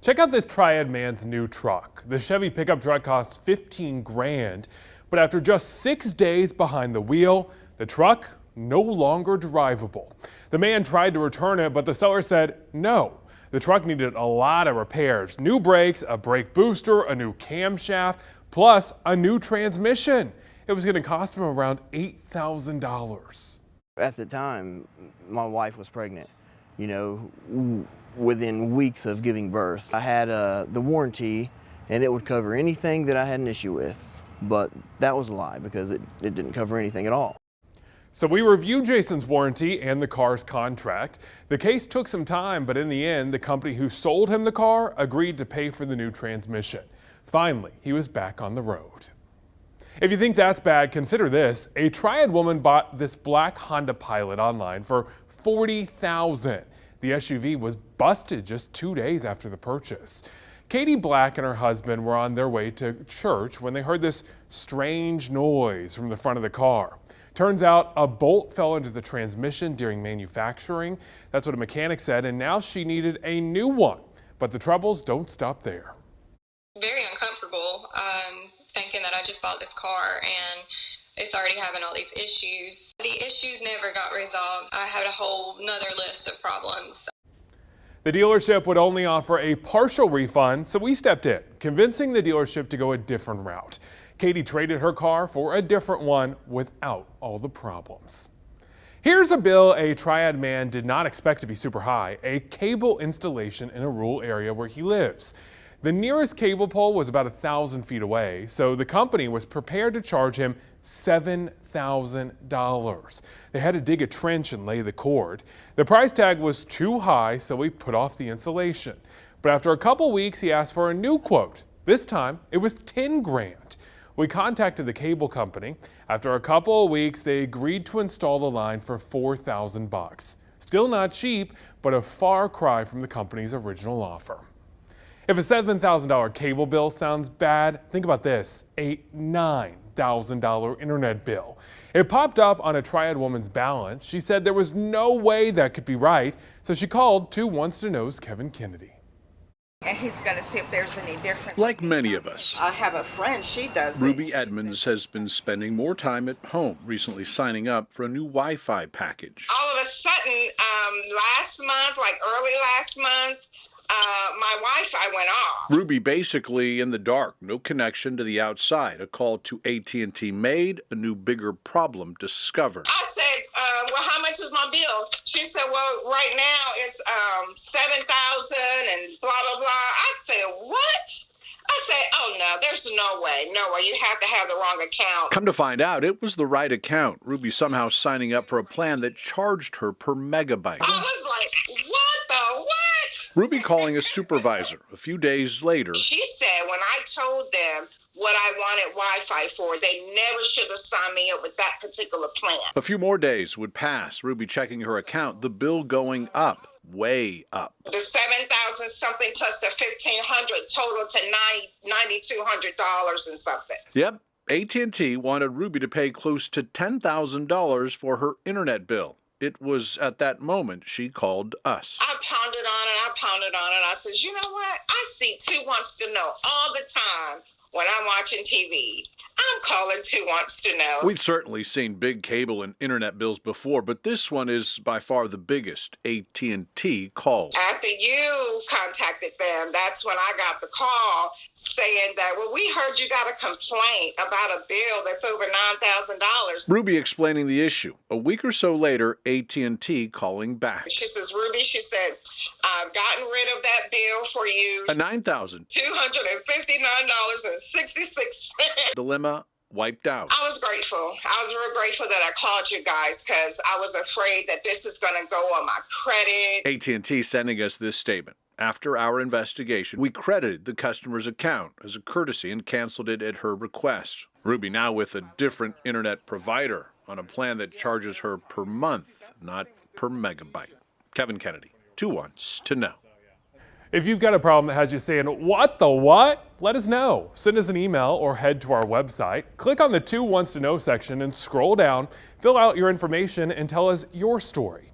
Check out this Triad man's new truck. The Chevy pickup truck costs 15 grand, but after just 6 days behind the wheel, the truck no longer drivable. The man tried to return it, but the seller said no. The truck needed a lot of repairs: new brakes, a brake booster, a new camshaft, plus a new transmission. It was going to cost him around $8,000. At the time, my wife was pregnant, within weeks of giving birth. I had the warranty, and it would cover anything that I had an issue with, but that was a lie because it didn't cover anything at all. So we reviewed Jason's warranty and the car's contract. The case took some time, but in the end, the company who sold him the car agreed to pay for the new transmission. Finally, he was back on the road. If you think that's bad, consider this. A Triad woman bought this black Honda Pilot online for $40,000. The SUV was busted just 2 days after the purchase. Katie Black and her husband were on their way to church when they heard this strange noise from the front of the car. Turns out a bolt fell into the transmission during manufacturing. That's what a mechanic said, and now she needed a new one. But the troubles don't stop there. Very uncomfortable, thinking that I just bought this car and it's already having all these issues. The issues never got resolved. I had a whole nother list of problems. The dealership would only offer a partial refund, so we stepped in, convincing the dealership to go a different route. Katie traded her car for a different one without all the problems. Here's a bill a Triad man did not expect to be super high: a cable installation in a rural area where he lives. The nearest cable pole was about 1,000 feet away, so the company was prepared to charge him $7,000. They had to dig a trench and lay the cord. The price tag was too high, so we put off the installation. But after a couple weeks, he asked for a new quote. This time, it was 10 grand. We contacted the cable company. After a couple of weeks, they agreed to install the line for $4,000. Still not cheap, but a far cry from the company's original offer. If a $7,000 cable bill sounds bad, think about this: a $9,000 internet bill. It popped up on a Triad woman's balance. She said there was no way that could be right, so she called 2 Wants to Know's Kevin Kennedy. And he's going to see if there's any difference. Like many of us, I have a friend, she does Ruby it. Edmonds has been spending more time at home, recently signing up for a new Wi-Fi package. All of a sudden, last month, like early last month, my Wi-Fi went off. Ruby basically in the dark, no connection to the outside. A call to AT&T made, a new bigger problem discovered. I said, well, how much is my bill? She said, well, right now it's $7,000 and blah, blah, blah. I said, what? I said, oh, no, there's no way. No way. You have to have the wrong account. Come to find out, it was the right account. Ruby somehow signing up for a plan that charged her per megabyte. I was like, what the what? Ruby calling a supervisor a few days later. She said when I told them what I wanted Wi-Fi for, they never should have signed me up with that particular plan. A few more days would pass. Ruby checking her account, the bill going up, way up. The $7,000 something plus the $1,500 total to $9,200 and something. Yep. AT&T wanted Ruby to pay close to $10,000 for her internet bill. It was at that moment she called us. I pondered on it. I said, you know what? I see 2 Wants to Know all the time when I'm watching TV. I'm calling 2 Wants to Know. We've certainly seen big cable and internet bills before, but this one is by far the biggest. AT&T called. After you contacted them, that's when I got the call saying that, well, we heard you got a complaint about a bill that's over $9,000. Ruby explaining the issue. A week or so later, AT&T calling back. She says, Ruby, she said, I've gotten rid of that bill for you. A $259.66. Dilemma wiped out. I was grateful. I was real grateful that I called you guys because I was afraid that this is going to go on my credit. AT&T sending us this statement. After our investigation, we credited the customer's account as a courtesy and canceled it at her request. Ruby now with a different internet provider on a plan that charges her per month, not per megabyte. Kevin Kennedy, 2 Wants to Know. If you've got a problem that has you saying, what the what? Let us know. Send us an email or head to our website. Click on the 2 Wants to Know section and scroll down, fill out your information, and tell us your story.